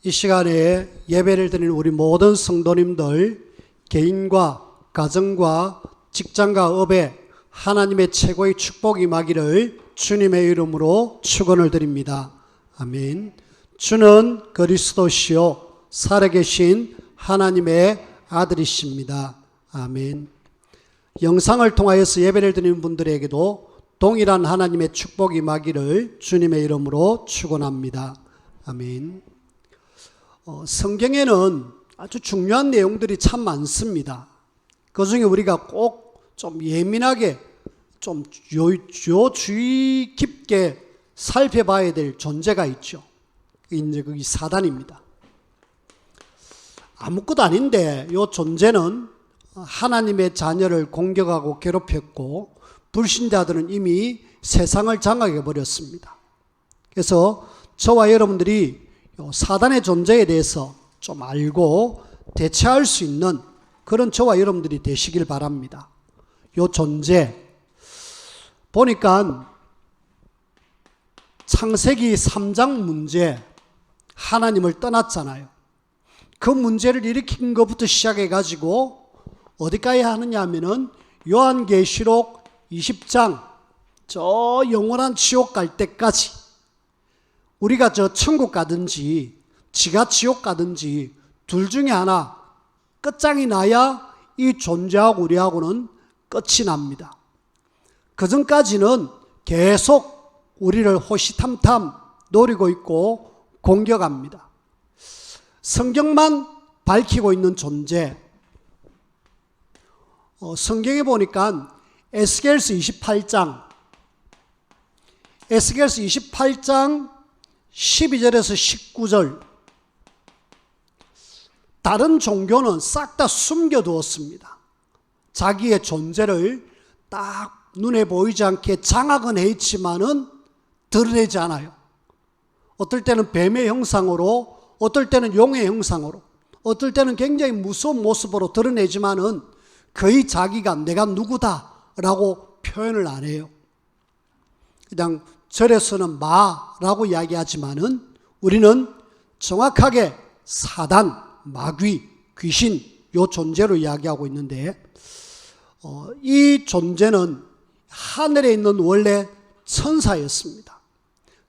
이 시간에 예배를 드리는 우리 모든 성도님들 개인과 가정과 직장과 업에 하나님의 최고의 축복이 임하기를 주님의 이름으로 축원을 드립니다. 아멘. 주는 그리스도시요 살아계신 하나님의 아들이십니다. 아멘. 영상을 통하여서 예배를 드리는 분들에게도 동일한 하나님의 축복이 임하기를 주님의 이름으로 축원합니다. 아멘. 성경에는 아주 중요한 내용들이 참 많습니다. 그 중에 우리가 꼭 좀 예민하게 좀 주의 깊게 살펴봐야 될 존재가 있죠. 이제 그게 사단입니다. 아무것도 아닌데 이 존재는 하나님의 자녀를 공격하고 괴롭혔고 불신자들은 이미 세상을 장악해 버렸습니다. 그래서 저와 여러분들이 사단의 존재에 대해서 좀 알고 대처할 수 있는 그런 저와 여러분들이 되시길 바랍니다. 이 존재 보니까 창세기 3장 문제, 하나님을 떠났잖아요. 그 문제를 일으킨 것부터 시작해 가지고 어디까지 하느냐 하면은 요한계시록 20장 저 영원한 지옥 갈 때까지 우리가 저 천국 가든지 지가 지옥 가든지 둘 중에 하나 끝장이 나야 이 존재하고 우리하고는 끝이 납니다. 그 전까지는 계속 우리를 호시탐탐 노리고 있고 공격합니다. 성경만 밝히고 있는 존재. 성경에 보니까 에스겔서 28장 12절에서 19절 다른 종교는 싹 다 숨겨두었습니다. 자기의 존재를 딱 눈에 보이지 않게 장악은 했지만은 드러내지 않아요. 어떨 때는 뱀의 형상으로, 어떨 때는 용의 형상으로, 어떨 때는 굉장히 무서운 모습으로 드러내지만은 거의 자기가 내가 누구다라고 표현을 안 해요. 그냥 절에서는 마라고 이야기하지만은 우리는 정확하게 사단, 마귀, 귀신 요 존재로 이야기하고 있는데 이 존재는 하늘에 있는 원래 천사였습니다.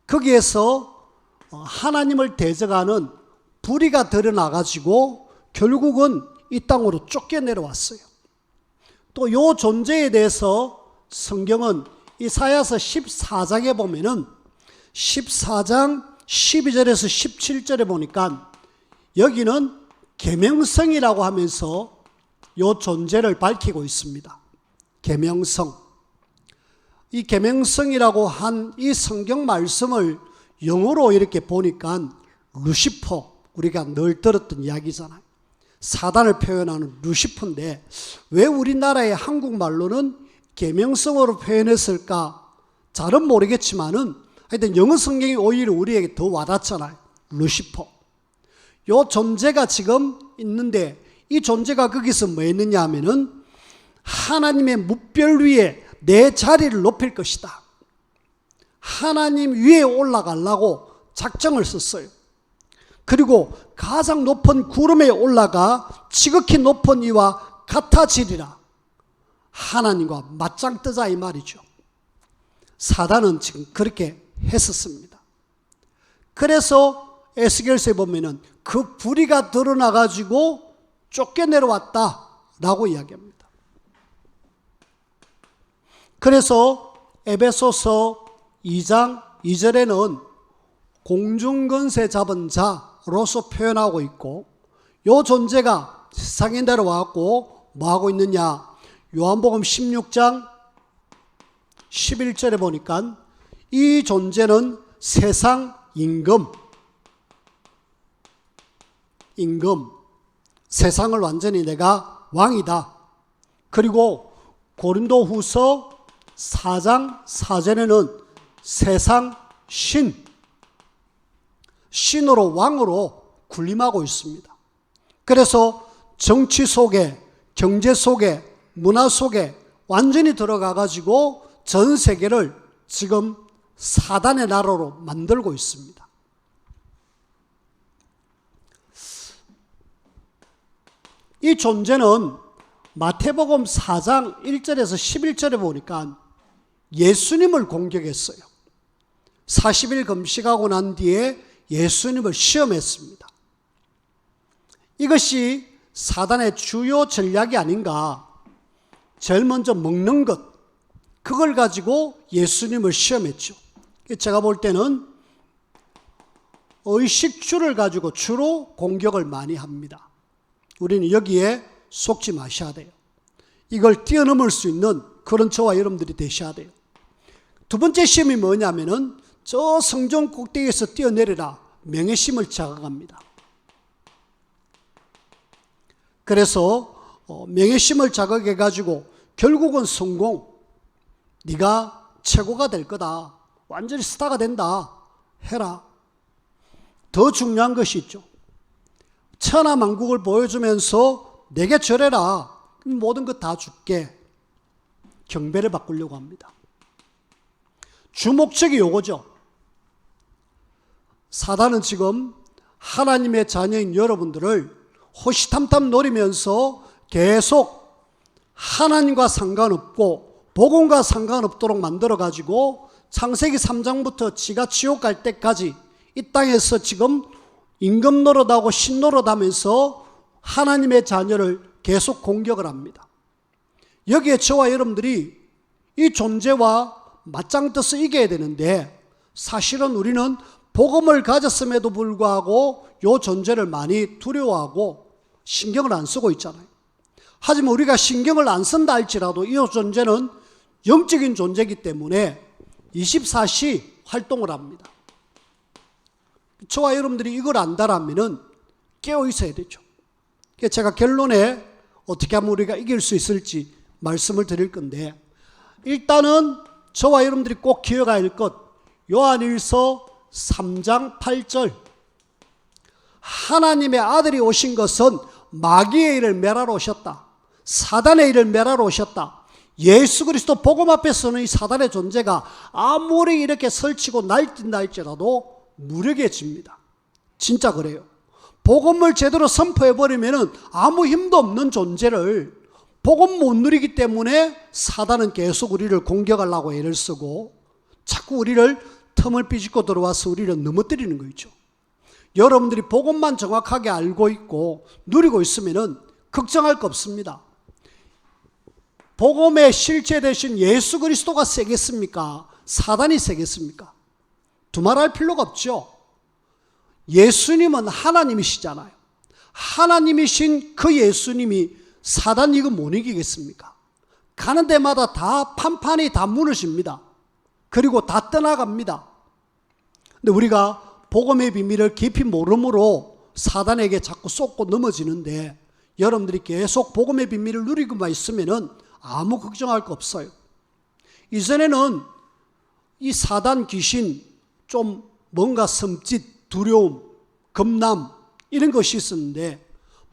거기에서 하나님을 대적하는 불의가 드러나가지고 결국은 이 땅으로 쫓겨내려왔어요. 또 요 존재에 대해서 성경은 이사야서 14장에 보면은 14장 12절에서 17절에 보니까 여기는 계명성이라고 하면서 이 존재를 밝히고 있습니다. 계명성. 이 계명성이라고 한 이 성경 말씀을 영어로 이렇게 보니까 루시퍼, 우리가 늘 들었던 이야기잖아요. 사단을 표현하는 루시퍼인데 왜 우리나라의 한국말로는 계명성으로 표현했을까? 잘은 모르겠지만은 하여튼 영어 성경이 오히려 우리에게 더 와닿잖아요. 루시퍼. 요 존재가 지금 있는데 이 존재가 거기서 뭐 했느냐 하면은 하나님의 무별 위에 내 자리를 높일 것이다. 하나님 위에 올라가려고 작정을 썼어요. 그리고 가장 높은 구름에 올라가 지극히 높은 이와 같아지리라. 하나님과 맞짱 뜨자 이 말이죠. 사단은 지금 그렇게 했었습니다. 그래서 에스겔서에 보면은 그 불의가 드러나가지고 쫓겨내려왔다라고 이야기합니다. 그래서 에베소서 2장 2절에는 공중권세 잡은 자로서 표현하고 있고 이 존재가 세상에 내려와갖고 뭐하고 있느냐. 요한복음 16장 11절에 보니까 이 존재는 세상 임금, 세상을 완전히 내가 왕이다. 그리고 고린도후서 4장 4절에는 세상 신으로 왕으로 군림하고 있습니다. 그래서 정치 속에, 경제 속에, 문화 속에 완전히 들어가 가지고 전 세계를 지금 사단의 나라로 만들고 있습니다. 이 존재는 마태복음 4장 1절에서 11절에 보니까 예수님을 공격했어요. 40일 금식하고 난 뒤에 예수님을 시험했습니다. 이것이 사단의 주요 전략이 아닌가. 제일 먼저 먹는 것, 그걸 가지고 예수님을 시험했죠. 제가 볼 때는 의식주를 가지고 주로 공격을 많이 합니다. 우리는 여기에 속지 마셔야 돼요. 이걸 뛰어넘을 수 있는 그런 저와 여러분들이 되셔야 돼요. 두 번째 시험이 뭐냐면은 저 성전 꼭대기에서 뛰어내리라, 명예심을 자극합니다. 그래서 명예심을 자극해가지고 결국은 성공, 네가 최고가 될 거다, 완전히 스타가 된다, 해라. 더 중요한 것이 있죠. 천하만국을 보여주면서 내게 절해라, 모든 것 다 줄게. 경배를 바꾸려고 합니다. 주목적이 요거죠. 사단은 지금 하나님의 자녀인 여러분들을 호시탐탐 노리면서 계속 하나님과 상관없고 복음과 상관없도록 만들어가지고 창세기 3장부터 지가 지옥 갈 때까지 이 땅에서 지금 임금 노릇하고 신 노릇하면서 하나님의 자녀를 계속 공격을 합니다. 여기에 저와 여러분들이 이 존재와 맞짱떠서 이겨야 되는데, 사실은 우리는 복음을 가졌음에도 불구하고 이 존재를 많이 두려워하고 신경을 안 쓰고 있잖아요. 하지만 우리가 신경을 안 쓴다 할지라도 이 존재는 영적인 존재이기 때문에 24시 활동을 합니다. 저와 여러분들이 이걸 안다라면 깨어 있어야 되죠. 제가 결론에 어떻게 하면 우리가 이길 수 있을지 말씀을 드릴 건데, 일단은 저와 여러분들이 꼭 기억해야 할 것, 요한일서 3장 8절, 하나님의 아들이 오신 것은 마귀의 일을 멸하러 오셨다, 사단의 일을 멸하러 오셨다. 예수 그리스도 복음 앞에서는 이 사단의 존재가 아무리 이렇게 설치고 날뛴다 할지라도 무력해집니다. 진짜 그래요. 복음을 제대로 선포해버리면 아무 힘도 없는 존재를 복음 못 누리기 때문에 사단은 계속 우리를 공격하려고 애를 쓰고 자꾸 우리를 틈을 삐짓고 들어와서 우리를 넘어뜨리는 거죠. 여러분들이 복음만 정확하게 알고 있고 누리고 있으면 걱정할 거 없습니다. 복음의 실체 되신 예수 그리스도가 세겠습니까? 사단이 세겠습니까? 두말할 필요가 없죠. 예수님은 하나님이시잖아요. 하나님이신 그 예수님이 사단 이거 못 이기겠습니까? 가는 데마다 다 판판이 다 무너집니다. 그리고 다 떠나갑니다. 근데 우리가 복음의 비밀을 깊이 모름으로 사단에게 자꾸 쏟고 넘어지는데, 여러분들이 계속 복음의 비밀을 누리고만 있으면은 아무 걱정할 거 없어요. 이전에는 이 사단 귀신 좀 뭔가 섬짓, 두려움, 겁남 이런 것이 있었는데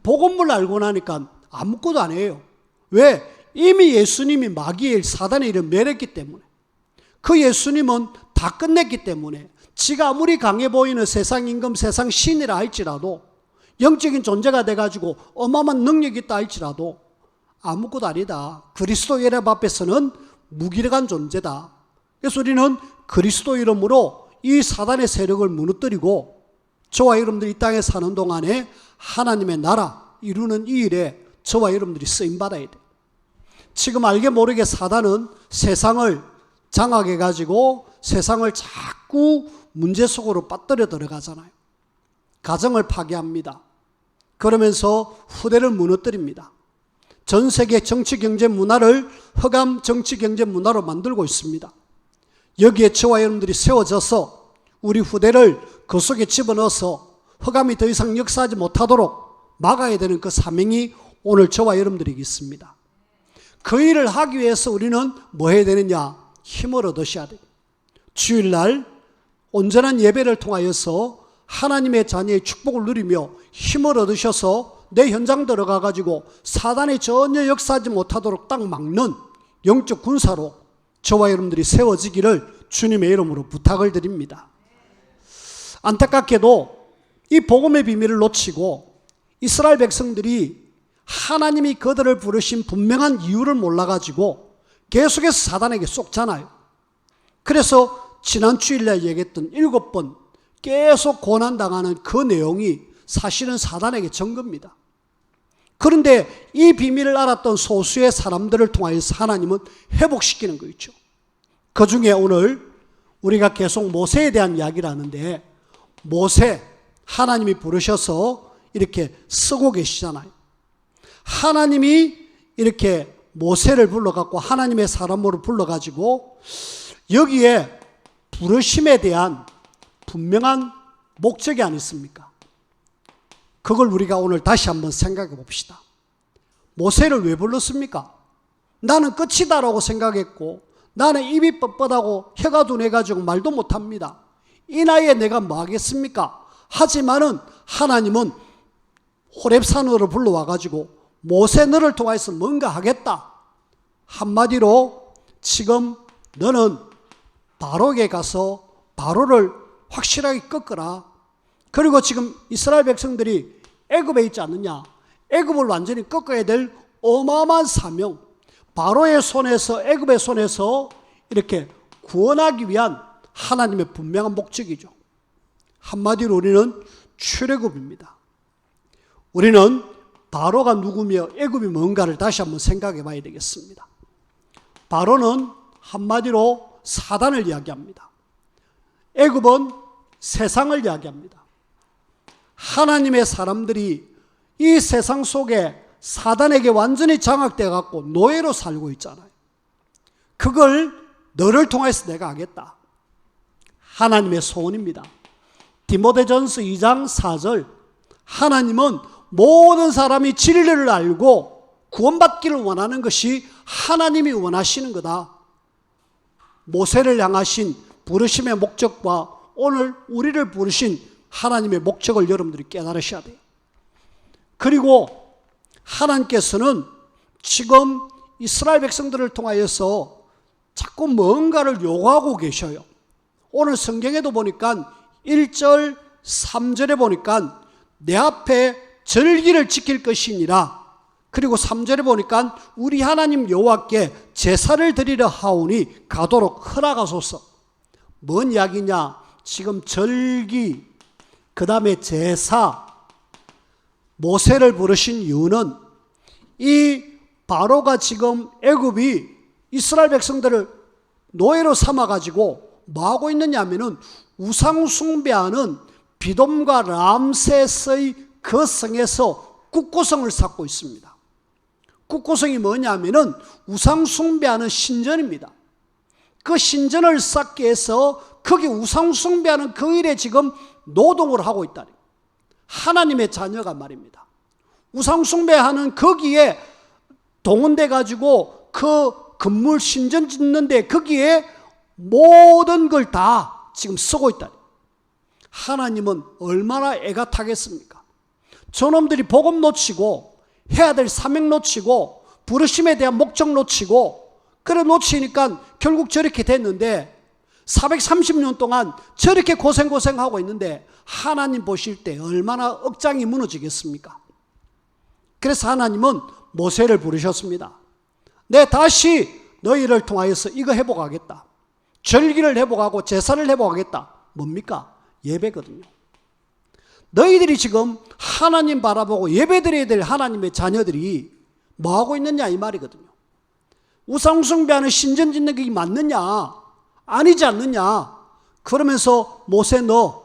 복음을 알고 나니까 아무것도 안 해요. 왜? 이미 예수님이 마귀의 일, 사단의 일을 멸했기 때문에, 그 예수님은 다 끝냈기 때문에, 지가 아무리 강해 보이는 세상 임금, 세상 신이라 할지라도, 영적인 존재가 돼가지고 어마어마한 능력이 있다 할지라도 아무것도 아니다. 그리스도 이름 앞에서는 무기력한 존재다. 그래서 우리는 그리스도 이름으로 이 사단의 세력을 무너뜨리고 저와 여러분들이 이 땅에 사는 동안에 하나님의 나라 이루는 이 일에 저와 여러분들이 쓰임받아야 돼요. 지금 알게 모르게 사단은 세상을 장악해가지고 세상을 자꾸 문제 속으로 빠뜨려 들어가잖아요. 가정을 파괴합니다. 그러면서 후대를 무너뜨립니다. 전 세계 정치, 경제, 문화를 흑암 정치, 경제, 문화로 만들고 있습니다. 여기에 저와 여러분들이 세워져서 우리 후대를 그 속에 집어넣어서 흑암이 더 이상 역사하지 못하도록 막아야 되는 그 사명이 오늘 저와 여러분들에게 있습니다. 그 일을 하기 위해서 우리는 뭐 해야 되느냐? 힘을 얻으셔야 돼요. 주일날 온전한 예배를 통하여서 하나님의 자녀의 축복을 누리며 힘을 얻으셔서 내 현장 들어가가지고 사단이 전혀 역사하지 못하도록 딱 막는 영적 군사로 저와 여러분들이 세워지기를 주님의 이름으로 부탁을 드립니다. 안타깝게도 이 복음의 비밀을 놓치고 이스라엘 백성들이 하나님이 그들을 부르신 분명한 이유를 몰라가지고 계속해서 사단에게 속잖아요. 그래서 지난 주일날 얘기했던 7번 계속 고난당하는 그 내용이 사실은 사단에게 전 겁니다. 그런데 이 비밀을 알았던 소수의 사람들을 통하여서 하나님은 회복시키는 거 있죠. 그 중에 오늘 우리가 계속 모세에 대한 이야기를 하는데, 모세 하나님이 부르셔서 이렇게 쓰고 계시잖아요. 하나님이 이렇게 모세를 불러갖고 하나님의 사람으로 불러가지고 여기에 부르심에 대한 분명한 목적이 아니습니까? 그걸 우리가 오늘 다시 한번 생각해 봅시다. 모세를 왜 불렀습니까? 나는 끝이다라고 생각했고, 나는 입이 뻣뻣하고 혀가 둔해가지고 말도 못합니다. 이 나이에 내가 뭐 하겠습니까? 하지만은 하나님은 호렙산으로 불러와가지고 모세 너를 통해서 뭔가 하겠다. 한마디로 지금 너는 바로에게 가서 바로를 확실하게 꺾어라. 그리고 지금 이스라엘 백성들이 애굽에 있지 않느냐. 애굽을 완전히 꺾어야 될 어마어마한 사명, 바로의 손에서, 애굽의 손에서 이렇게 구원하기 위한 하나님의 분명한 목적이죠. 한마디로 우리는 출애굽입니다. 우리는 바로가 누구며 애굽이 뭔가를 다시 한번 생각해 봐야 되겠습니다. 바로는 한마디로 사단을 이야기합니다. 애굽은 세상을 이야기합니다. 하나님의 사람들이 이 세상 속에 사단에게 완전히 장악되어 갖고 노예로 살고 있잖아요. 그걸 너를 통해서 내가 하겠다. 하나님의 소원입니다. 디모데전서 2장 4절, 하나님은 모든 사람이 진리를 알고 구원받기를 원하는 것이 하나님이 원하시는 거다. 모세를 향하신 부르심의 목적과 오늘 우리를 부르신 하나님의 목적을 여러분들이 깨달으셔야 돼요. 그리고 하나님께서는 지금 이스라엘 백성들을 통하여서 자꾸 뭔가를 요구하고 계셔요. 오늘 성경에도 보니까 1절, 3절에 보니까 내 앞에 절기를 지킬 것이니라. 그리고 3절에 보니까 우리 하나님 여호와께 제사를 드리려 하오니 가도록 허락하소서. 뭔 이야기냐? 지금 절기, 그 다음에 제사, 모세를 부르신 이유는 이 바로가 지금 애굽이 이스라엘 백성들을 노예로 삼아가지고 뭐하고 있느냐 하면은 우상 숭배하는 비돔과 람셋의 그 성에서 국고성을 쌓고 있습니다. 국고성이 뭐냐 하면은 우상 숭배하는 신전입니다. 그 신전을 쌓기 위해서 거기 우상 숭배하는 그 일에 지금 노동을 하고 있다. 하나님의 자녀가 말입니다. 우상 숭배하는 거기에 동원돼 가지고 그 건물 신전 짓는데 거기에 모든 걸 다 지금 쓰고 있다. 하나님은 얼마나 애가 타겠습니까? 저놈들이 복음 놓치고 해야 될 사명 놓치고 부르심에 대한 목적 놓치고 그래 놓치니까 결국 저렇게 됐는데 430년 동안 저렇게 고생하고 있는데 하나님 보실 때 얼마나 억장이 무너지겠습니까? 그래서 하나님은 모세를 부르셨습니다. 내 다시 너희를 통하여서 이거 회복하겠다. 절기를 회복하고 제사를 회복하겠다. 뭡니까? 예배거든요. 너희들이 지금 하나님 바라보고 예배드려야 될 하나님의 자녀들이 뭐하고 있느냐 이 말이거든요. 우상 숭배하는 신전 짓는 게 맞느냐? 아니지 않느냐? 그러면서 모세 너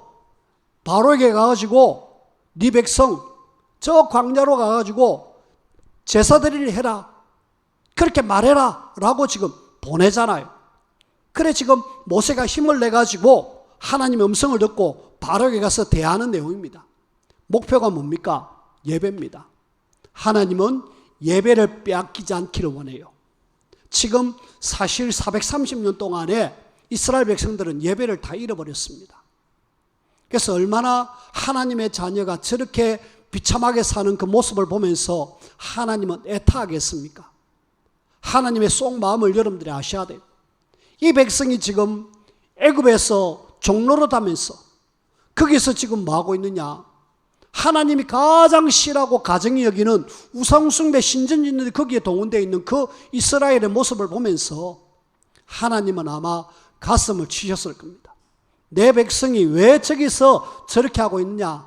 바로에게 가가지고 네 백성 저 광야로 가가지고 제사드리를 해라. 그렇게 말해라 라고 지금 보내잖아요. 그래 지금 모세가 힘을 내가지고 하나님의 음성을 듣고 바로에게 가서 대하는 내용입니다. 목표가 뭡니까? 예배입니다. 하나님은 예배를 빼앗기지 않기를 원해요. 지금 사실 430년 동안에 이스라엘 백성들은 예배를 다 잃어버렸습니다. 그래서 얼마나 하나님의 자녀가 저렇게 비참하게 사는 그 모습을 보면서 하나님은 애타하겠습니까? 하나님의 속마음을 여러분들이 아셔야 돼요. 이 백성이 지금 애굽에서 종로로 다면서 거기서 지금 뭐하고 있느냐? 하나님이 가장 싫어하고 가정이 여기는 우상숭배 신전짓는데 거기에 동원되어 있는 그 이스라엘의 모습을 보면서 하나님은 아마 가슴을 치셨을 겁니다. 내 백성이 왜 저기서 저렇게 하고 있느냐,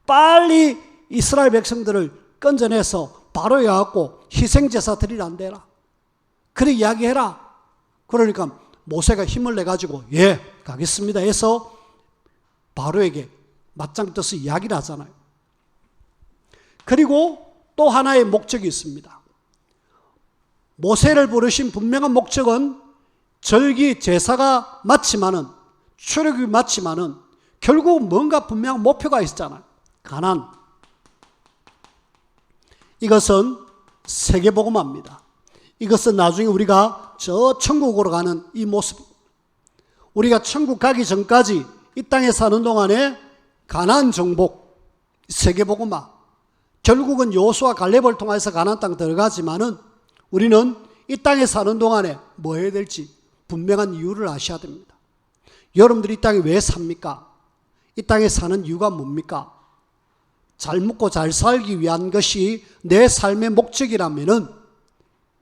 빨리 이스라엘 백성들을 건져내서 바로에 갖고 희생제사 드리라 안 되라, 그래 이야기해라. 그러니까 모세가 힘을 내가지고 예 가겠습니다 해서 바로에게 맞짱 떠서 이야기를 하잖아요. 그리고 또 하나의 목적이 있습니다. 모세를 부르신 분명한 목적은 절기 제사가 맞지만은, 출애굽이 맞지만은 결국 뭔가 분명한 목표가 있었잖아요. 가나안. 이것은 세계복음화입니다. 이것은 나중에 우리가 저 천국으로 가는 이 모습, 우리가 천국 가기 전까지 이 땅에 사는 동안에 가나안 정복, 세계복음화, 결국은 여호수아 갈렙을 통해서 가나안 땅 들어가지만은 우리는 이 땅에 사는 동안에 뭐 해야 될지 분명한 이유를 아셔야 됩니다. 여러분들이 이 땅에 왜 삽니까? 이 땅에 사는 이유가 뭡니까? 잘 먹고 잘 살기 위한 것이 내 삶의 목적이라면은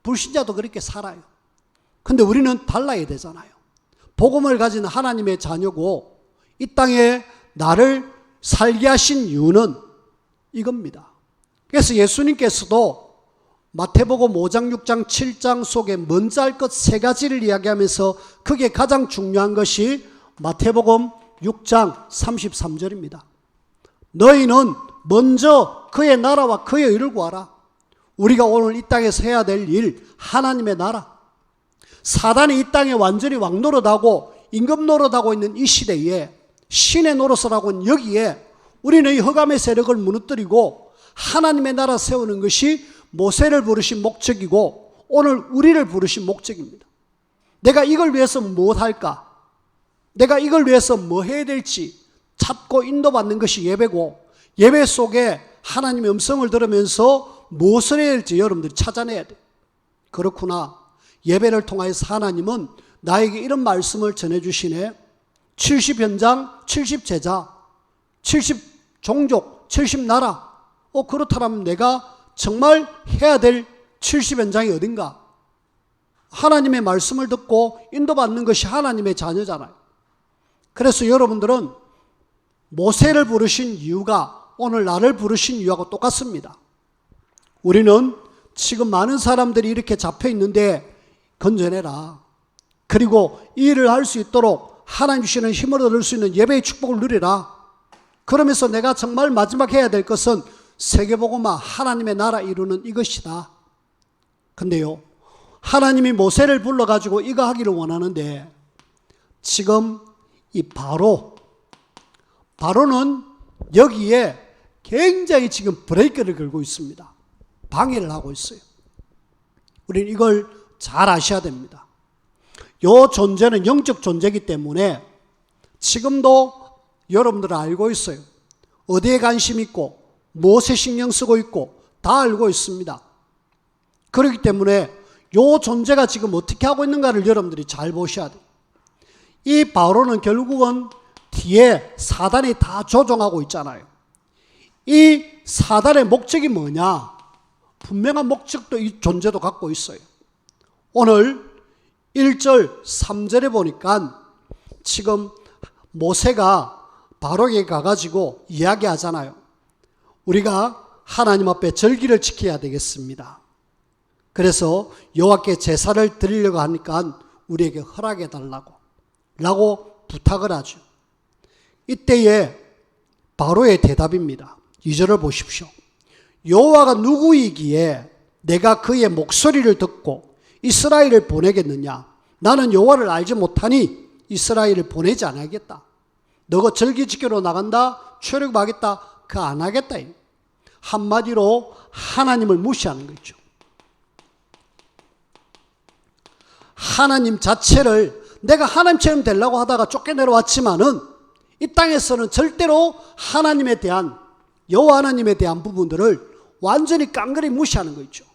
불신자도 그렇게 살아요. 근데 우리는 달라야 되잖아요. 복음을 가진 하나님의 자녀고 이 땅에 나를 살게 하신 이유는 이겁니다. 그래서 예수님께서도 마태복음 5장, 6장, 7장 속에 먼저 할 것 세 가지를 이야기하면서 그게 가장 중요한 것이 마태복음 6장 33절입니다. 너희는 먼저 그의 나라와 그의 의를 구하라. 우리가 오늘 이 땅에서 해야 될 일, 하나님의 나라. 사단이 이 땅에 완전히 왕노릇하고 임금 노릇하고 있는 이 시대에 신의 노릇을 하고 있는 여기에 우리는 이 흑암의 세력을 무너뜨리고 하나님의 나라 세우는 것이 모세를 부르신 목적이고 오늘 우리를 부르신 목적입니다. 내가 이걸 위해서 무엇 할까? 내가 이걸 위해서 뭐 해야 될지 찾고 인도받는 것이 예배고, 예배 속에 하나님의 음성을 들으면서 무엇을 해야 할지 여러분들이 찾아내야 돼요. 그렇구나. 예배를 통해서 하나님은 나에게 이런 말씀을 전해주시네. 70현장, 70제자, 70종족, 70나라. 그렇다면 내가 정말 해야 될 70현장이 어딘가? 하나님의 말씀을 듣고 인도받는 것이 하나님의 자녀잖아요. 그래서 여러분들은 모세를 부르신 이유가 오늘 나를 부르신 이유하고 똑같습니다. 우리는 지금 많은 사람들이 이렇게 잡혀 있는데 건져내라. 그리고 이 일을 할 수 있도록 하나님 주시는 힘을 얻을 수 있는 예배의 축복을 누리라. 그러면서 내가 정말 마지막 해야 될 것은 세계복음화, 하나님의 나라 이루는 이것이다. 근데요, 하나님이 모세를 불러가지고 이거 하기를 원하는데 지금 이 바로는 여기에 굉장히 지금 브레이크를 걸고 있습니다. 방해를 하고 있어요. 우리는 이걸 잘 아셔야 됩니다. 이 존재는 영적 존재이기 때문에 지금도 여러분들은 알고 있어요. 어디에 관심 있고 무엇에 신경 쓰고 있고 다 알고 있습니다. 그렇기 때문에 이 존재가 지금 어떻게 하고 있는가를 여러분들이 잘 보셔야 돼요. 이 바로는 결국은 뒤에 사단이 다 조종하고 있잖아요. 이 사단의 목적이 뭐냐? 분명한 목적도 이 존재도 갖고 있어요. 오늘 1절 3절에 보니까 지금 모세가 바로에게 가가지고 이야기하잖아요. 우리가 하나님 앞에 절기를 지켜야 되겠습니다. 그래서 여호와께 제사를 드리려고 하니까 우리에게 허락해 달라고 부탁을 하죠. 이때에 바로의 대답입니다. 2절을 보십시오. 여호와가 누구이기에 내가 그의 목소리를 듣고 이스라엘을 보내겠느냐? 나는 여호와를 알지 못하니 이스라엘을 보내지 않겠다. 너가 절기 지키러 나간다, 출애굽하겠다, 그거 안 하겠다. 한마디로 하나님을 무시하는 거죠. 하나님 자체를 내가 하나님처럼 되려고 하다가 쫓겨내려왔지만은 이 땅에서는 절대로 하나님에 대한, 여호와 하나님에 대한 부분들을 완전히 깡그리 무시하는 거 있죠.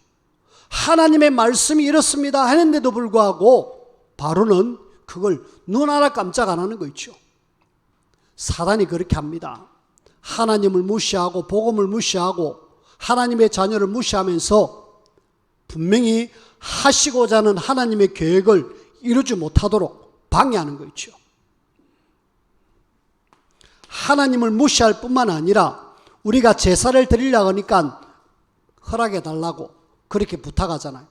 하나님의 말씀이 이렇습니다 하는데도 불구하고 바로는 그걸 눈 하나 깜짝 안 하는 거 있죠. 사단이 그렇게 합니다. 하나님을 무시하고 복음을 무시하고 하나님의 자녀를 무시하면서 분명히 하시고자 하는 하나님의 계획을 이루지 못하도록 방해하는 거 있죠. 하나님을 무시할 뿐만 아니라 우리가 제사를 드리려고 하니까 허락해 달라고 그렇게 부탁하잖아요.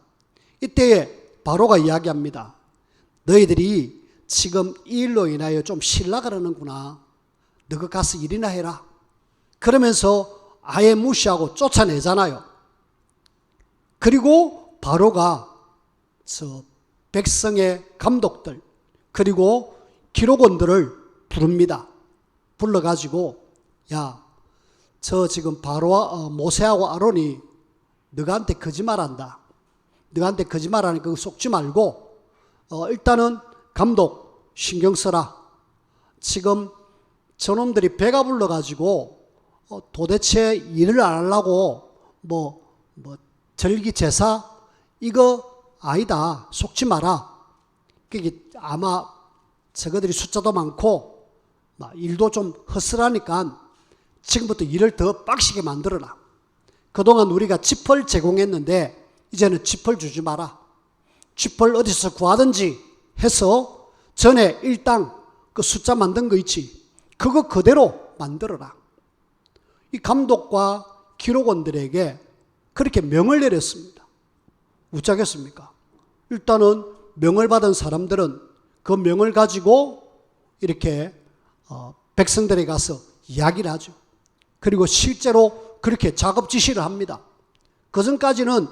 이때에 바로가 이야기합니다. 너희들이 지금 이 일로 인하여 좀 쉬려고 그러는구나. 너가 가서 일이나 해라. 그러면서 아예 무시하고 쫓아내잖아요. 그리고 바로가 저 백성의 감독들 그리고 기록원들을 부릅니다. 불러가지고 야, 저 지금 바로와 모세하고 아론이 너한테 거짓말한다. 너한테 거짓말하니까 그거 속지 말고 일단은 감독 신경 써라. 지금 저놈들이 배가 불러가지고 도대체 일을 안 하려고 절기 제사 이거 아니다. 속지 마라. 그게 아마 저거들이 숫자도 많고 일도 좀 허술하니까 지금부터 일을 더 빡시게 만들어라. 그동안 우리가 짚을 제공했는데 이제는 짚을 주지 마라. 짚을 어디서 구하든지 해서 전에 일당 그 숫자 만든 거 있지. 그거 그대로 만들어라. 이 감독과 기록원들에게 그렇게 명을 내렸습니다. 어쩌겠습니까? 일단은 명을 받은 사람들은 그 명을 가지고 이렇게 백성들에 가서 이야기를 하죠. 그리고 실제로 그렇게 작업 지시를 합니다. 그전까지는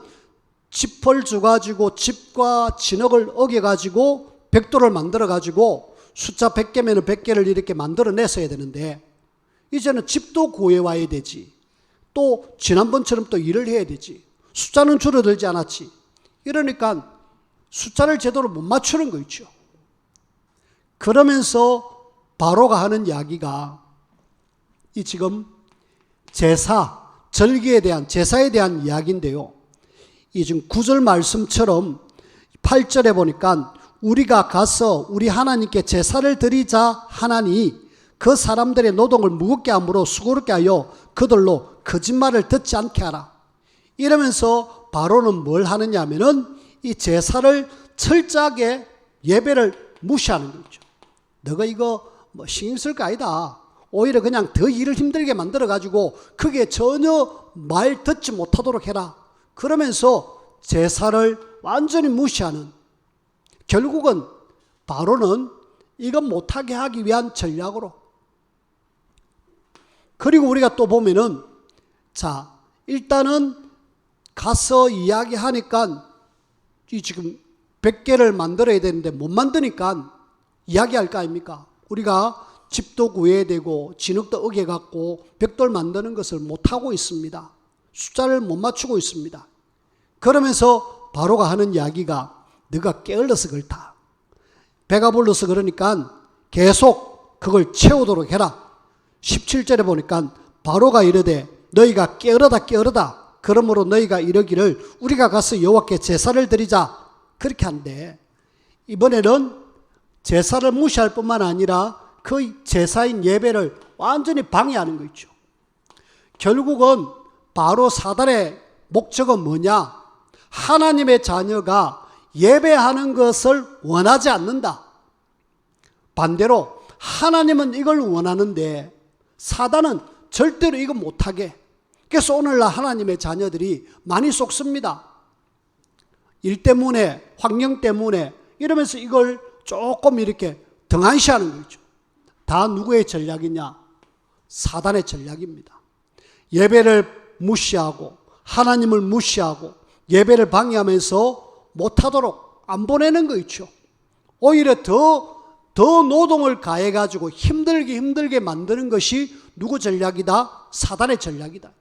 짚을 줘가지고 짚과 진흙을 어겨가지고 벽돌을 만들어가지고 숫자 100개면 100개를 이렇게 만들어냈어야 되는데 이제는 짚도 구해와야 되지. 또 지난번처럼 또 일을 해야 되지. 숫자는 줄어들지 않았지. 이러니까 숫자를 제대로 못 맞추는 거 있죠. 그러면서 바로가 하는 이야기가 이 지금 제사, 절기에 대한 제사에 대한 이야기인데요. 이 지금 9절 말씀처럼 8절에 보니까 우리가 가서 우리 하나님께 제사를 드리자 하나니 그 사람들의 노동을 무겁게 함으로 수고롭게 하여 그들로 거짓말을 듣지 않게 하라. 이러면서 바로는 뭘 하느냐 하면은 이 제사를 철저하게 예배를 무시하는 거죠. 너가 이거 신경 쓸 거 아니다. 오히려 그냥 더 일을 힘들게 만들어가지고 그게 전혀 말 듣지 못하도록 해라. 그러면서 제사를 완전히 무시하는, 결국은 바로는 이건 못하게 하기 위한 전략으로. 그리고 우리가 또 보면은 자, 일단은 가서 이야기하니까 이 지금 100개를 만들어야 되는데 못 만드니까 이야기할 거 아닙니까? 우리가 집도 구해야 되고 진흙도 어겨갖고 벽돌 만드는 것을 못하고 있습니다. 숫자를 못 맞추고 있습니다. 그러면서 바로가 하는 이야기가 너가 게을러서 그렇다. 배가 불러서 그러니까 계속 그걸 채우도록 해라. 17절에 보니까 바로가 이르되 너희가 게으르다 그러므로 너희가 이르기를 우리가 가서 여호와께 제사를 드리자. 그렇게 한대. 이번에는 제사를 무시할 뿐만 아니라 그 제사인 예배를 완전히 방해하는 거 있죠. 결국은 바로 사단의 목적은 뭐냐? 하나님의 자녀가 예배하는 것을 원하지 않는다. 반대로 하나님은 이걸 원하는데 사단은 절대로 이거 못하게. 그래서 오늘날 하나님의 자녀들이 많이 속습니다. 일 때문에, 환경 때문에 이러면서 이걸 조금 이렇게 등한시하는 거죠. 다 누구의 전략이냐? 사단의 전략입니다. 예배를 무시하고 하나님을 무시하고 예배를 방해하면서 못하도록 안 보내는 거 있죠. 오히려 더 노동을 가해가지고 힘들게 만드는 것이 누구 전략이다? 사단의 전략이다.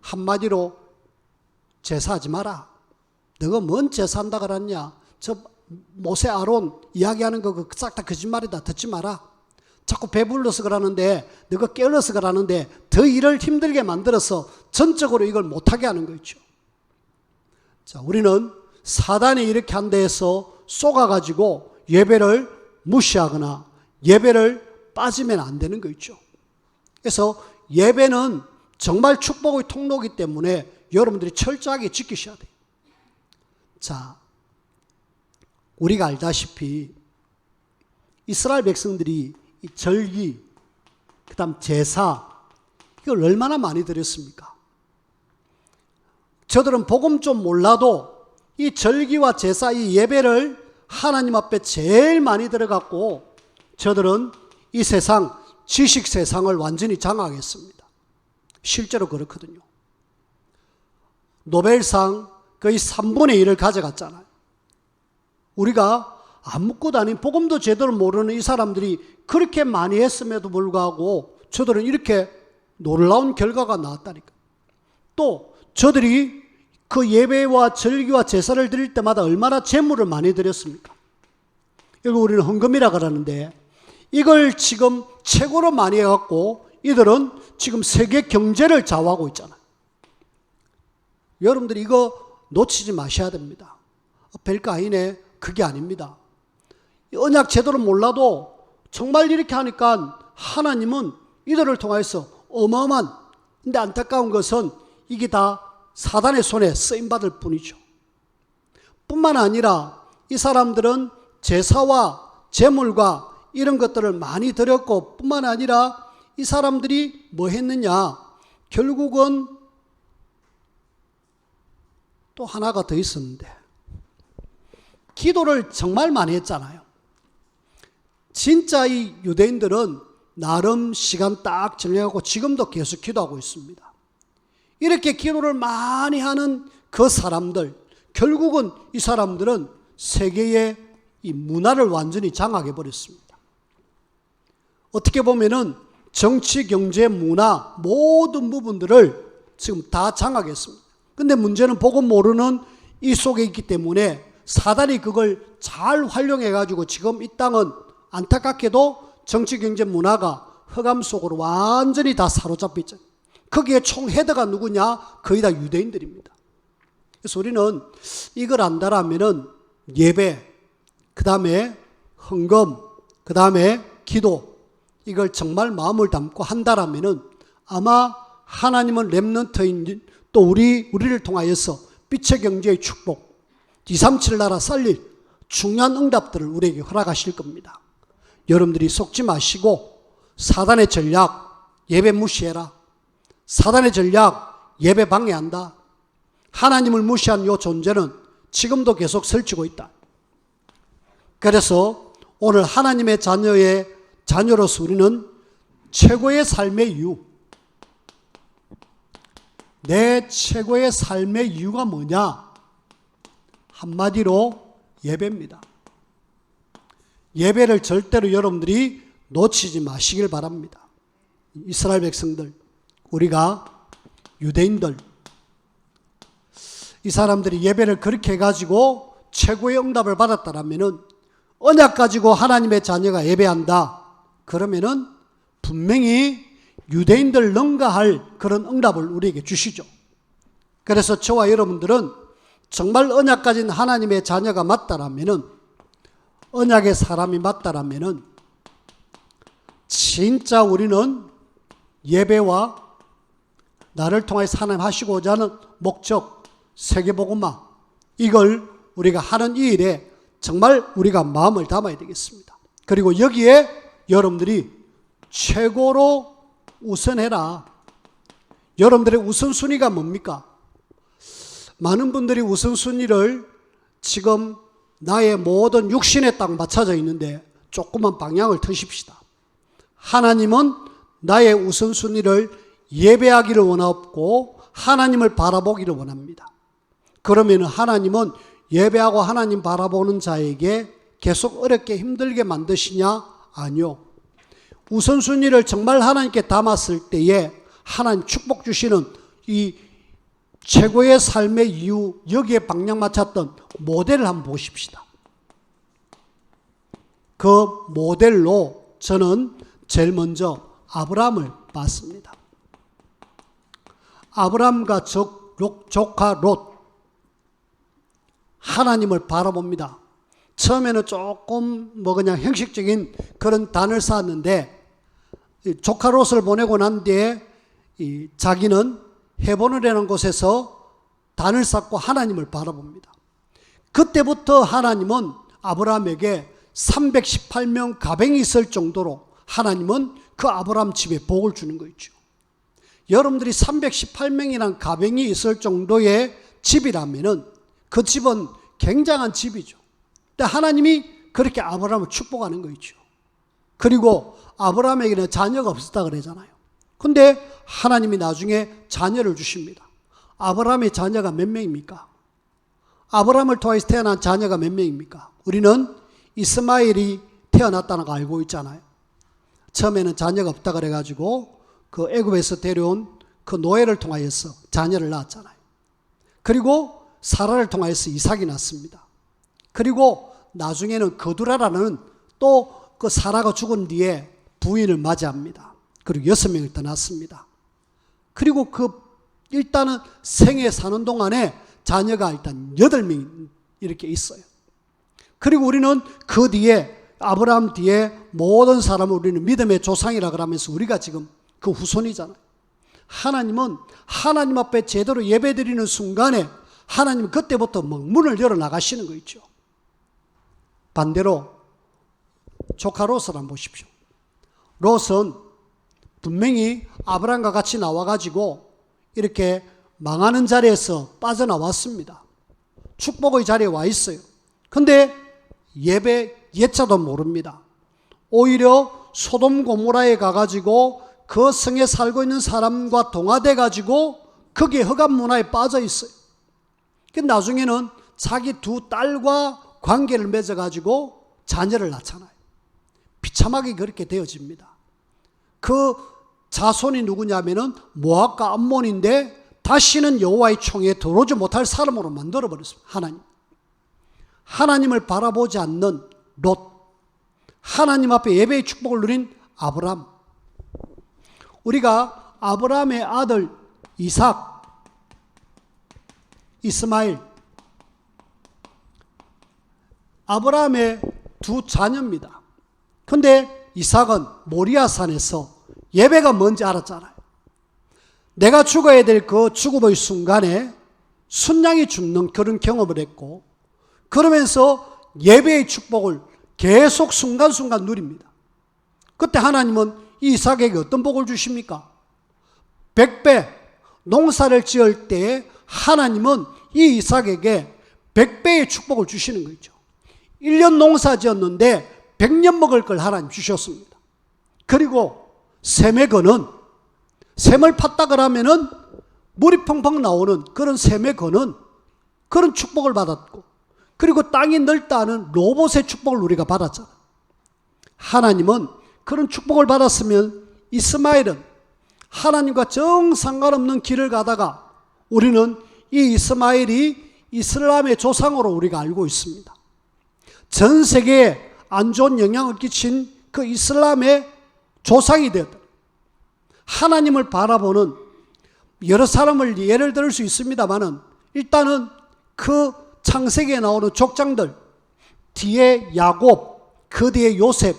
한마디로 제사하지 마라. 너가 뭔 제사한다 그랬냐? 저 모세 아론 이야기하는 거 싹 다 거짓말이다. 듣지 마라. 자꾸 배불러서 그러는데 너가 게을러서 그러는데 더 일을 힘들게 만들어서 전적으로 이걸 못하게 하는 거 있죠. 자, 우리는 사단이 이렇게 한 데에서 쏘가가지고 예배를 무시하거나 예배를 빠지면 안 되는 거 있죠. 그래서 예배는 정말 축복의 통로이기 때문에 여러분들이 철저하게 지키셔야 돼요. 자, 우리가 알다시피 이스라엘 백성들이 이 절기, 그 다음 제사, 이걸 얼마나 많이 드렸습니까? 저들은 복음 좀 몰라도 이 절기와 제사, 이 예배를 하나님 앞에 제일 많이 들어갔고, 저들은 이 세상, 지식 세상을 완전히 장악했습니다. 실제로 그렇거든요. 노벨상 거의 3분의 1을 가져갔잖아요. 우리가 아무것도 아닌 복음도 제대로 모르는 이 사람들이 그렇게 많이 했음에도 불구하고 저들은 이렇게 놀라운 결과가 나왔다니까. 또 저들이 그 예배와 절기와 제사를 드릴 때마다 얼마나 재물을 많이 드렸습니까? 이걸 우리는 헌금이라 그러는데, 이걸 지금 최고로 많이 해갖고 이들은 지금 세계 경제를 좌우하고 있잖아요. 여러분들이 이거 놓치지 마셔야 됩니다. 별거 아니네, 그게 아닙니다. 언약 제대로 몰라도 정말 이렇게 하니까 하나님은 이들을 통해서 어마어마한, 근데 안타까운 것은 이게 다 사단의 손에 쓰임받을 뿐이죠. 뿐만 아니라 이 사람들은 제사와 제물과 이런 것들을 많이 드렸고, 뿐만 아니라 이 사람들이 뭐 했느냐, 결국은 또 하나가 더 있었는데, 기도를 정말 많이 했잖아요. 진짜 이 유대인들은 나름 시간 딱 정해갖고 지금도 계속 기도하고 있습니다. 이렇게 기도를 많이 하는 그 사람들, 결국은 이 사람들은 세계의 이 문화를 완전히 장악해 버렸습니다. 어떻게 보면은 정치, 경제, 문화 모든 부분들을 지금 다 장악했습니다. 근데 문제는 복음 모르는 이 속에 있기 때문에 사단이 그걸 잘 활용해 가지고 지금 이 땅은 안타깝게도 정치, 경제, 문화가 흑암 속으로 완전히 다 사로잡혀 있잖아요. 거기에 총 헤드가 누구냐? 거의 다 유대인들입니다. 그래서 우리는 이걸 안다라면은 예배, 그 다음에 헌금, 그 다음에 기도, 이걸 정말 마음을 담고 한다라면은 아마 하나님은 렘넌트인 또 우리를 통하여서 빛의 경제의 축복, 237 나라 살릴 중요한 응답들을 우리에게 허락하실 겁니다. 여러분들이 속지 마시고, 사단의 전략, 예배 무시해라. 사단의 전략, 예배 방해한다. 하나님을 무시한 이 존재는 지금도 계속 설치고 있다. 그래서 오늘 하나님의 자녀로서 우리는 최고의 삶의 이유, 내 최고의 삶의 이유가 뭐냐? 한마디로 예배입니다. 예배를 절대로 여러분들이 놓치지 마시길 바랍니다. 이스라엘 백성들, 우리가 유대인들, 이 사람들이 예배를 그렇게 해가지고 최고의 응답을 받았다라면은, 언약 가지고 하나님의 자녀가 예배한다 그러면은 분명히 유대인들 능가할 그런 응답을 우리에게 주시죠. 그래서 저와 여러분들은 정말 언약 가진 하나님의 자녀가 맞다라면은, 언약의 사람이 맞다라면은 진짜 우리는 예배와 나를 통해서 하나님 하시고자 하는 목적, 세계복음화, 이걸 우리가 하는 이 일에 정말 우리가 마음을 담아야 되겠습니다. 그리고 여기에 여러분들이 최고로 우선해라. 여러분들의 우선순위가 뭡니까? 많은 분들이 우선순위를 지금 나의 모든 육신에 딱 맞춰져 있는데 조금만 방향을 트십시다. 하나님은 나의 우선순위를 예배하기를 원하고 하나님을 바라보기를 원합니다. 그러면 하나님은 예배하고 하나님 바라보는 자에게 계속 어렵게 힘들게 만드시냐? 아니요. 우선순위를 정말 하나님께 담았을 때에 하나님 축복 주시는 이 최고의 삶의 이유, 여기에 방향 맞췄던 모델을 한번 보십시다. 그 모델로 저는 제일 먼저 아브라함을 봤습니다. 아브라함과 조카 롯, 하나님을 바라봅니다. 처음에는 조금 그냥 형식적인 그런 단을 쌓았는데 조카 롯을 보내고 난 뒤에 자기는 헤브론이라는 곳에서 단을 쌓고 하나님을 바라봅니다. 그때부터 하나님은 아브라함에게 318명 가병이 있을 정도로 하나님은 그 아브라함 집에 복을 주는 거 있죠. 여러분들이 318명이란 가병이 있을 정도의 집이라면은 그 집은 굉장한 집이죠. 근데 하나님이 그렇게 아브라함을 축복하는 거 있죠. 그리고 아브라함에게는 자녀가 없었다 그러잖아요. 근데 하나님이 나중에 자녀를 주십니다. 아브라함의 자녀가 몇 명입니까? 아브라함을 통해서 태어난 자녀가 몇 명입니까? 우리는 이스마엘이 태어났다는 거 알고 있잖아요. 처음에는 자녀가 없다 그래가지고 그 애굽에서 데려온 그 노예를 통하여서 자녀를 낳았잖아요. 그리고 사라를 통하여서 이삭이 났습니다. 그리고 나중에는 거두라라는 또 그 사라가 죽은 뒤에 부인을 맞이합니다. 그리고 6명을 더 낳습니다. 그리고 일단은 생애 사는 동안에 자녀가 일단 8명이 이렇게 있어요. 그리고 우리는 그 뒤에 아브라함 뒤에 모든 사람을 우리는 믿음의 조상이라 그러면서 우리가 지금 그 후손이잖아요. 하나님은 하나님 앞에 제대로 예배드리는 순간에 하나님은 그때부터 막 문을 열어 나가시는 거 있죠. 반대로 조카 롯을 한번 보십시오. 롯은 분명히 아브라함과 같이 나와가지고 이렇게 망하는 자리에서 빠져나왔습니다. 축복의 자리에 와 있어요. 근데 예자도 모릅니다. 오히려 소돔 고모라에 가가지고 그 성에 살고 있는 사람과 동화돼가지고 거기에 흑암 문화에 빠져 있어요. 나중에는 자기 두 딸과 관계를 맺어가지고 자녀를 낳잖아요. 비참하게 그렇게 되어집니다. 그 자손이 누구냐면은 모압과 암몬인데 다시는 여호와의 총에 들어오지 못할 사람으로 만들어버렸습니다. 하나님을 바라보지 않는 롯, 하나님 앞에 예배의 축복을 누린 아브라함. 우리가 아브라함의 아들 이삭, 이스마엘, 아브라함의 두 자녀입니다. 근데 이삭은 모리아산에서 예배가 뭔지 알았잖아요. 내가 죽어야 될 그 죽음의 순간에 순양이 죽는 그런 경험을 했고, 그러면서 예배의 축복을 계속 순간순간 누립니다. 그때 하나님은 이 이삭에게 어떤 복을 주십니까? 100배 농사를 지을 때 하나님은 이 이삭에게 100배의 축복을 주시는 거죠. 1년 농사 지었는데 100년 먹을 걸 하나님 주셨습니다. 그리고 샘의 거는, 샘을 팠다 그러면은 물이 펑펑 나오는 그런 샘의 거는 그런 축복을 받았고, 그리고 땅이 넓다는 로봇의 축복을 우리가 받았잖아요. 하나님은 그런 축복을 받았으면 이스마엘은 하나님과 정 상관없는 길을 가다가 우리는 이 이스마엘이 이슬람의 조상으로 우리가 알고 있습니다. 전 세계에 안 좋은 영향을 끼친 그 이슬람의 조상이 되었다. 하나님을 바라보는 여러 사람을 예를 들을 수 있습니다만은 일단은 그 창세기에 나오는 족장들, 뒤에 야곱, 그 뒤에 요셉,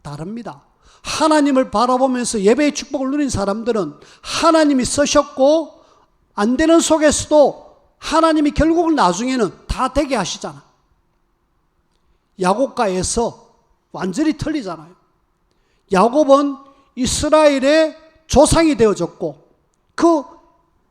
다릅니다. 하나님을 바라보면서 예배의 축복을 누린 사람들은 하나님이 쓰셨고, 안 되는 속에서도 하나님이 결국은 나중에는 다 되게 하시잖아. 야곱과 에서 완전히 틀리잖아요. 야곱은 이스라엘의 조상이 되어졌고, 그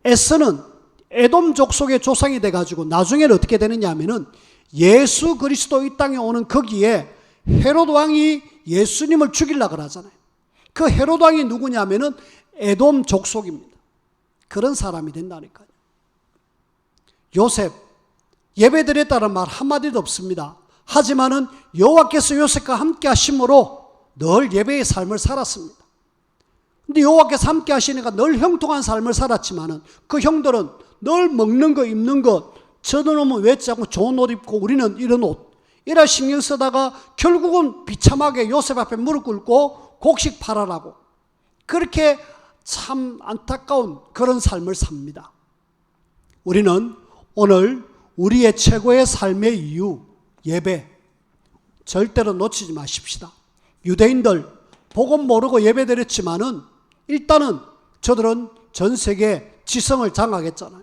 에서는 에돔 족속의 조상이 돼가지고 나중에는 어떻게 되느냐 하면은 예수 그리스도 이 땅에 오는 거기에 헤롯 왕이 예수님을 죽이려고 하잖아요. 그 헤롯 왕이 누구냐 하면은 에돔 족속입니다. 그런 사람이 된다니까요. 요셉, 예배드렸다는 말 한마디도 없습니다. 하지만은 여호와께서 요셉과 함께 하심으로 늘 예배의 삶을 살았습니다. 근데 여호와께서 함께 하시니까 늘 형통한 삶을 살았지만은 그 형들은 늘 먹는 거 입는 것, 저놈은 왜 자꾸 좋은 옷 입고 우리는 이런 옷, 이라 신경 쓰다가 결국은 비참하게 요셉 앞에 무릎 꿇고 곡식 팔아라고, 그렇게 참 안타까운 그런 삶을 삽니다. 우리는 오늘 우리의 최고의 삶의 이유, 예배, 절대로 놓치지 마십시다. 유대인들 복음 모르고 예배 드렸지만은 일단은 저들은 전 세계 지성을 장악했잖아요.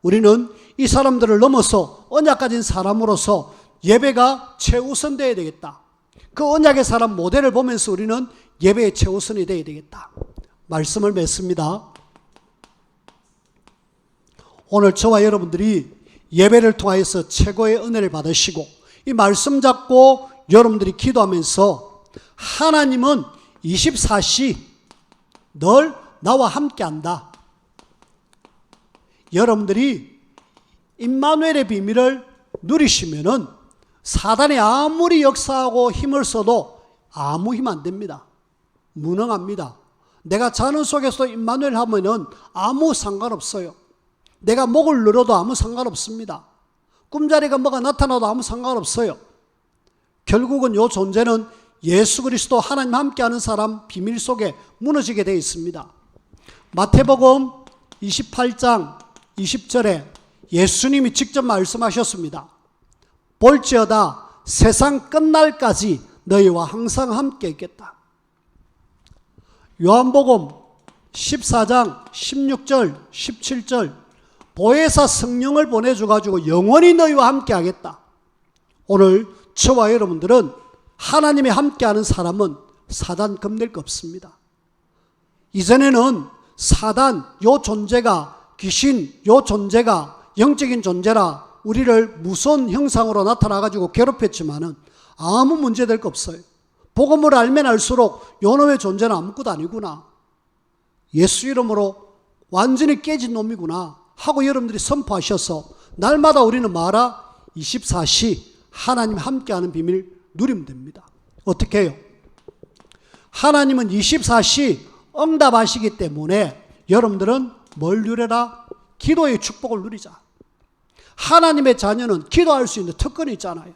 우리는 이 사람들을 넘어서 언약 가진 사람으로서 예배가 최우선되어야 되겠다. 그 언약의 사람 모델을 보면서 우리는 예배의 최우선이 되어야 되겠다. 말씀을 맺습니다. 오늘 저와 여러분들이 예배를 통하여서 최고의 은혜를 받으시고 이 말씀 잡고 여러분들이 기도하면서 하나님은 24시 늘 나와 함께한다. 여러분들이 임마누엘의 비밀을 누리시면은 사단이 아무리 역사하고 힘을 써도 아무 힘 안 됩니다. 무능합니다. 내가 자는 속에서 임마누엘 하면은 아무 상관없어요. 내가 목을 늘어도 아무 상관없습니다. 꿈자리가 뭐가 나타나도 아무 상관없어요. 결국은 이 존재는 예수 그리스도 하나님 함께하는 사람 비밀 속에 무너지게 되어 있습니다. 마태복음 28장 20절에 예수님이 직접 말씀하셨습니다. 볼지어다 세상 끝날까지 너희와 항상 함께 있겠다. 요한복음 14장 16절 17절 보혜사 성령을 보내줘가지고 영원히 너희와 함께 하겠다. 오늘 저와 여러분들은 하나님이 함께하는 사람은 사단 겁낼 거 없습니다. 이전에는 사단 요 존재가 귀신 요 존재가 영적인 존재라 우리를 무서운 형상으로 나타나가지고 괴롭혔지만은 아무 문제될 거 없어요. 복음을 알면 알수록 요놈의 존재는 아무것도 아니구나. 예수 이름으로 완전히 깨진 놈이구나 하고 여러분들이 선포하셔서 날마다 우리는 말아 24시 하나님 함께하는 비밀 누리면 됩니다. 어떻게 해요? 하나님은 24시 응답하시기 때문에 여러분들은 뭘 누려라? 기도의 축복을 누리자. 하나님의 자녀는 기도할 수 있는 특권이 있잖아요.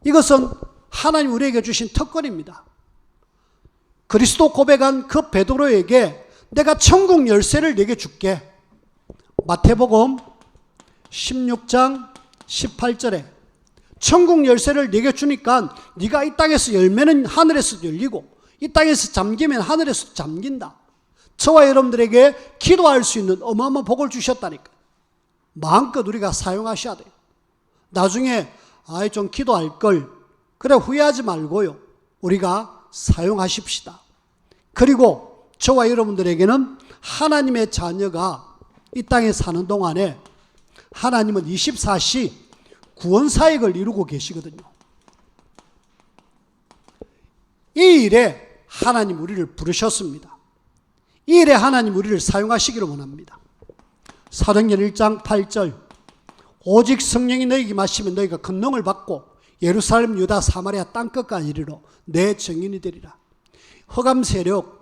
이것은 하나님 우리에게 주신 특권입니다. 그리스도 고백한 그 베드로에게 내가 천국 열쇠를 내게 줄게. 마태복음 16장 18절에 천국 열쇠를 내게 주니까 네가 이 땅에서 열면은 하늘에서 열리고 이 땅에서 잠기면 하늘에서 잠긴다. 저와 여러분들에게 기도할 수 있는 어마어마한 복을 주셨다니까. 마음껏 우리가 사용하셔야 돼요. 나중에 좀 기도할 걸 그래 후회하지 말고요. 우리가 사용하십시다. 그리고 저와 여러분들에게는 하나님의 자녀가 이 땅에 사는 동안에 하나님은 24시 구원 사역을 이루고 계시거든요. 이 일에 하나님 우리를 부르셨습니다. 이 일에 하나님 우리를 사용하시기를 원합니다. 사도행전 1장 8절 오직 성령이 너희에게 마시면 너희가 권능을 받고 예루살렘 유다 사마리아 땅끝까지 이르러 내 증인이 되리라. 흑암 세력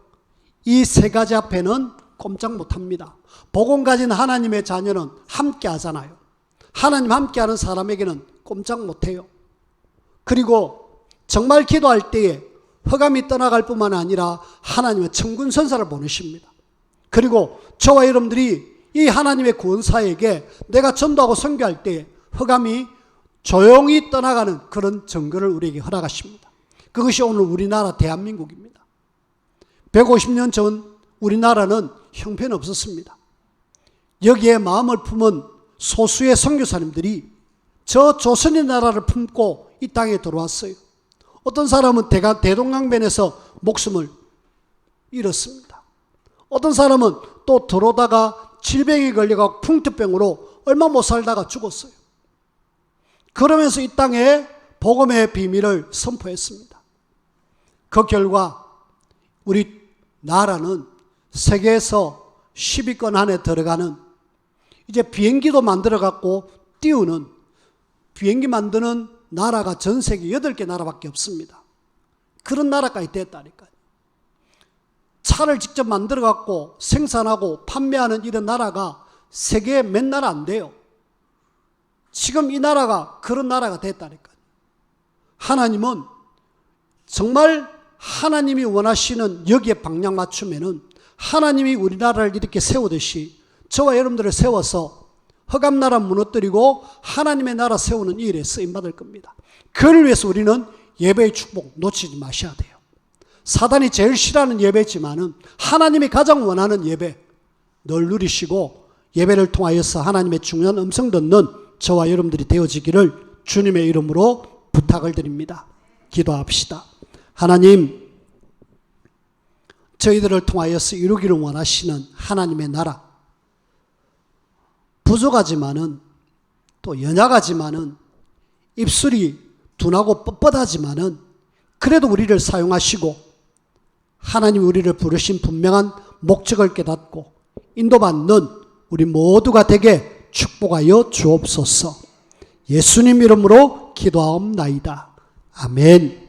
이 세 가지 앞에는 꼼짝 못합니다. 복음 가진 하나님의 자녀는 함께 하잖아요. 하나님 함께하는 사람에게는 꼼짝 못해요. 그리고 정말 기도할 때에 흑암이 떠나갈 뿐만 아니라 하나님의 천군 선사를 보내십니다. 그리고 저와 여러분들이 이 하나님의 구원사에게 내가 전도하고 선교할 때에 흑암이 조용히 떠나가는 그런 증거를 우리에게 허락하십니다. 그것이 오늘 우리나라 대한민국입니다. 150년 전 우리나라는 형편없었습니다. 여기에 마음을 품은 소수의 선교사님들이 저 조선의 나라를 품고 이 땅에 들어왔어요. 어떤 사람은 대동강변에서 목숨을 잃었습니다. 어떤 사람은 또 들어오다가 질병에 걸려가 풍토병으로 얼마 못 살다가 죽었어요. 그러면서 이 땅에 복음의 비밀을 선포했습니다. 그 결과 우리 나라는 세계에서 10위권 안에 들어가는 이제 비행기도 만들어 갖고 띄우는 비행기 만드는 나라가 전 세계 8개 나라밖에 없습니다. 그런 나라까지 됐다니까요. 차를 직접 만들어 갖고 생산하고 판매하는 이런 나라가 세계에 몇 나라 안 돼요. 지금 이 나라가 그런 나라가 됐다니까요. 하나님은 정말 하나님이 원하시는 여기에 방향 맞추면은 하나님이 우리나라를 이렇게 세우듯이 저와 여러분들을 세워서 흑암나라 무너뜨리고 하나님의 나라 세우는 이 일에 쓰임받을 겁니다. 그를 위해서 우리는 예배의 축복 놓치지 마셔야 돼요. 사단이 제일 싫어하는 예배지만은 하나님이 가장 원하는 예배 늘 누리시고 예배를 통하여서 하나님의 중요한 음성 듣는 저와 여러분들이 되어지기를 주님의 이름으로 부탁을 드립니다. 기도합시다. 하나님, 저희들을 통하여서 이루기를 원하시는 하나님의 나라, 부족하지만은 또 연약하지만은 입술이 둔하고 뻣뻣하지만은 그래도 우리를 사용하시고 하나님 우리를 부르신 분명한 목적을 깨닫고 인도받는 우리 모두가 되게 축복하여 주옵소서. 예수님 이름으로 기도하옵나이다. 아멘.